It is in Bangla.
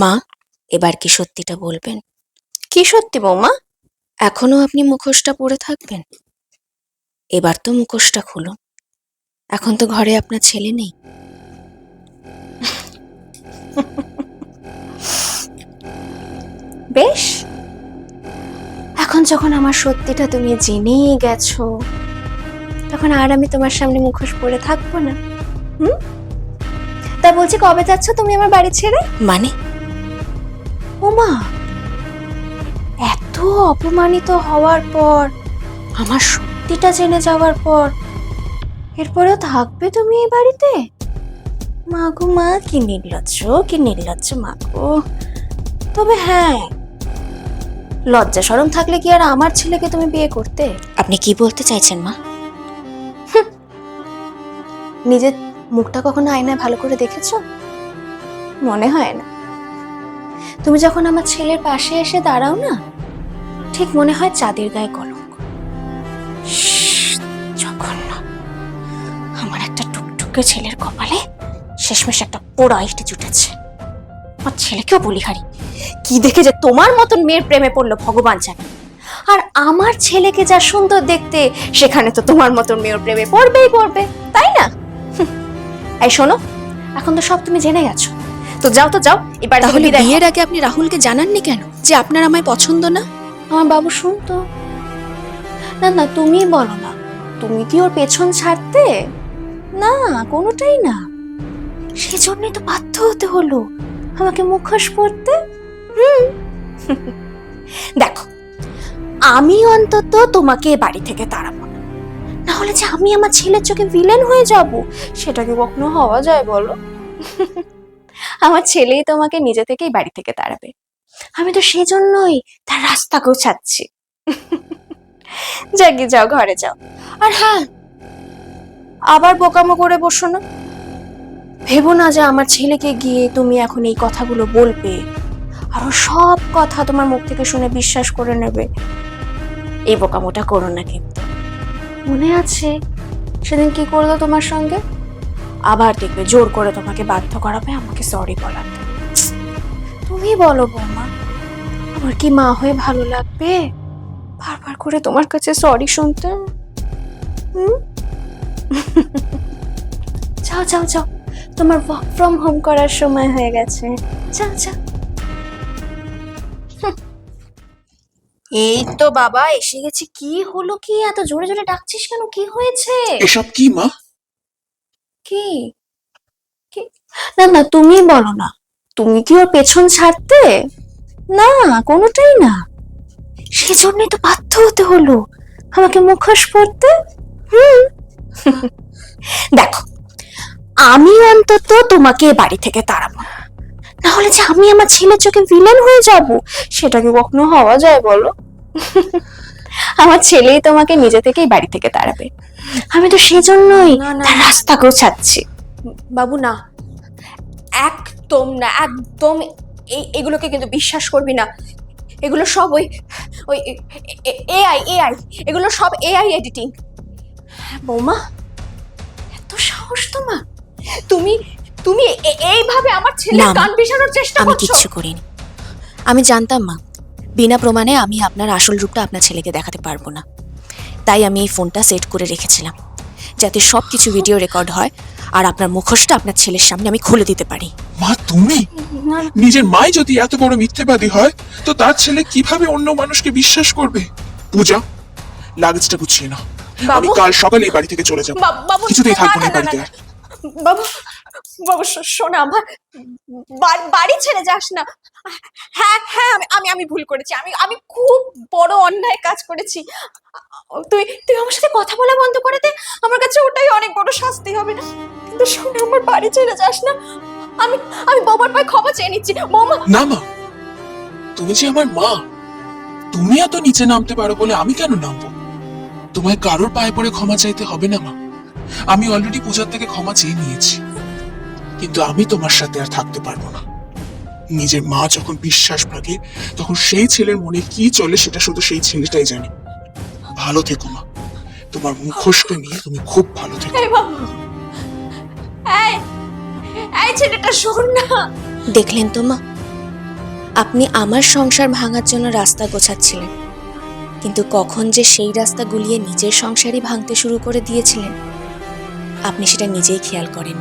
মা, এবার কি সত্যিটা বলবেন? কি সত্যি বৌমা? এখনো আপনি মুখোশটা পরে থাকবেন? এবার তো মুখোশটা খুলুন। এখন তো ঘরে আপনার ছেলে নেই। বেশ, এখন যখন আমার সত্যিটা তুমি জেনেই গেছো, তখন আর আমি তোমার সামনে মুখোশ পরে থাকবো না। তা বলছি, কবে যাচ্ছ তুমি আমার বাড়ি ছেড়ে? মানে? ওমা, এত অপমানিত হওয়ার পর, আমার সত্যিটা জেনে যাওয়ার পর, এরপরেও থাকবে তুমি এই বাড়িতে? মা গো মা, কি নির্লজ্জ মা গো। তবে হ্যাঁ, লজ্জা শরম থাকলে কি আর আমার ছেলেকে তুমি বিয়ে করতে? আপনি কি বলতে চাইছেন মা? নিজের মুখটা কখনো আয়নায় ভালো করে দেখেছো? মনে হয় না। তুমি যখন আমার ছেলের পাশে এসে দাঁড়াও না, ঠিক মনে হয় চাঁদের গায়ে কলঙ্ক। জঘন্য। আমার একটা টুকটুকে ছেলের কপালে শেষমেশ একটা পোড়া ইটে জুটেছে। আমার ছেলেকেও বলিহারি, কি দেখে যে তোমার মতন মেয়ের প্রেমে পড়লো ভগবান জানে। আর আমার ছেলেকে যা সুন্দর দেখতে, সেখানে তো তোমার মতন মেয়ের প্রেমে পড়বে, তাই না? এই শোনো, এখন তো সব তুমি জেনে গেছো, তো যাও এবার। তাহলে বিয়ের আগে আপনি রাহুলকে জানাননি কেন যে আপনার আমায় পছন্দ না? আমার বাবু শুনতো না, তুমি বলো না, তুমি কি ওর পেছন ছাড়তে? না, কোনোটাই না। সেজন্যই তো বাধ্য হতে হলো আমাকে মুখোশ পরতে। দেখো, আমি অন্তত তোমাকে বাড়ি থেকে তাড়াবো না, না হলে যে আমি আমার ছেলের চোখে ভিলেন হয়ে যাব, সেটা কি কখনো হওয়া যায় বলো? আমার ছেলেই তোমাকে নিজে থেকেই বাড়ি থেকে তাড়াবে। আমি তো সেজন্যই তার রাস্তা গোছাচ্ছি। যাও ঘরে যাও। আর হ্যাঁ, আবার বোকামো করে বসো না। ভেবো না যে আমার ছেলেকে গিয়ে তুমি এখন এই কথাগুলো বলবে, আর ও সব কথা তোমার মুখ থেকে শুনে বিশ্বাস করে নেবে। এই বোকামোটা করো না কিন্তু। মনে আছে সেদিন কি করলো তোমার সঙ্গে? আবার দেখবে জোর করে তোমাকে বাধ্য করাবে আমাকে সরি বলাতে। তুমি বলো বৌমা, আমার কি মা হয়ে ভালো লাগবে বারবার করে তোমার কাছে সরি শুনতে? যাও, তোমার ওয়ার্ক ফ্রম হোম করার সময় হয়ে গেছে। যাও। এই তো বাবা এসে গেছি। কি হলো, কি এত জোরে জোরে ডাকছিস কেন? কি হয়েছে? এসব কি মা? কি কি? না, তুমি বলো না, তুমি কি ওর পেছন ছাড়তে? না, কোনোটাই না। সেজন্যই তো বাধ্য হতে হলো আমাকে মুখোশ পরতে। দেখো, আমি অন্তত তোমাকে বাড়ি থেকে তাড়াবো না, না হলে যে আমি আমার ছেলের চোখে ভিলেন হয়ে যাব, সেটা কি কখনো হওয়া যায় বলো? আমার ছেলেই তোমাকে নিজে থেকেই বাড়ি থেকে তাড়াবে। আমি তো সেজন্যই তার রাস্তা গোছাচ্ছি। বাবু না, একদম না, একদম এগুলোকে কিন্তু বিশ্বাস করবি না। এগুলো সব ওই ওই এআই, এগুলো সব এআই এডিটিং। বৌমা, এত সাহস তোমার? তুমি এইভাবে আমার ছেলের কান বিছানোর চেষ্টা করছো? আমি কিচ্ছু করিনি। আমি জানতাম মা, বিনা প্রমাণে আমি আপনার আসল রূপটা আপনার ছেলেকে দেখাতে পারবো না। তাই আমি এই ফোনটা সেট করে রেখেছিলাম, যাতে সবকিছু ভিডিও রেকর্ড হয় আর আপনার মুখোশটা আপনার ছেলের সামনে আমি খুলে দিতে পারি। মা, তুমি নিজের মাই যদি এত বড় মিথ্যেবাদী হয়, তো তার ছেলে কিভাবে অন্য মানুষকে বিশ্বাস করবে? পূজা, লাগেজটা গুছিয়ে নাও। আমি কাল সকালে এই বাড়ি থেকে চলে যাবো। কিছুতেই থাকবো না এই বাড়িতে। বাবু শোনা, আমার বাড়ি ছেড়ে যাস না। হ্যাঁ, আমি ভুল করেছি। আমি খুব বড় অন্যায় কাজ করেছি। তুই আমার সাথে কথা বলা বন্ধ করে দে। আমার কাছে ওটাই অনেক বড় শাস্তি হবে। কিন্তু শোনা, আমার বাড়ি ছেড়ে যাস না। আমি বাবার পায়ে ক্ষমা চেয়ে নিচ্ছি। মামা না মা, তুমি যে আমার মা, তুমি এত নিচে নামতে পারো বলে আমি কেন নামবো? তোমায় কারোর পায়ে পড়ে ক্ষমা চাইতে হবে না মা। আমি অলরেডি পূজার থেকে ক্ষমা চেয়ে নিয়েছি। কিন্তু আমি তোমার সাথে আর থাকতে পারবো না। নিজের মা যখন বিশ্বাস ভাগে, তখন সেই ছেলের মনে কি চলে সেটা শুধু সেই ছেলেটাই জানে। ভালো থেকো মা, তোমার মুখোশটা নিয়ে তুমি খুব ভালো থেকো। এই ছেলেটা শোন না। দেখলেন তো মা, আপনি আমার সংসার ভাঙার জন্য রাস্তা গোছাচ্ছিলেন, কিন্তু কখন যে সেই রাস্তা গুলিয়ে নিজের সংসারই ভাঙতে শুরু করে দিয়েছিলেন আপনি সেটা নিজেই খেয়াল করেন।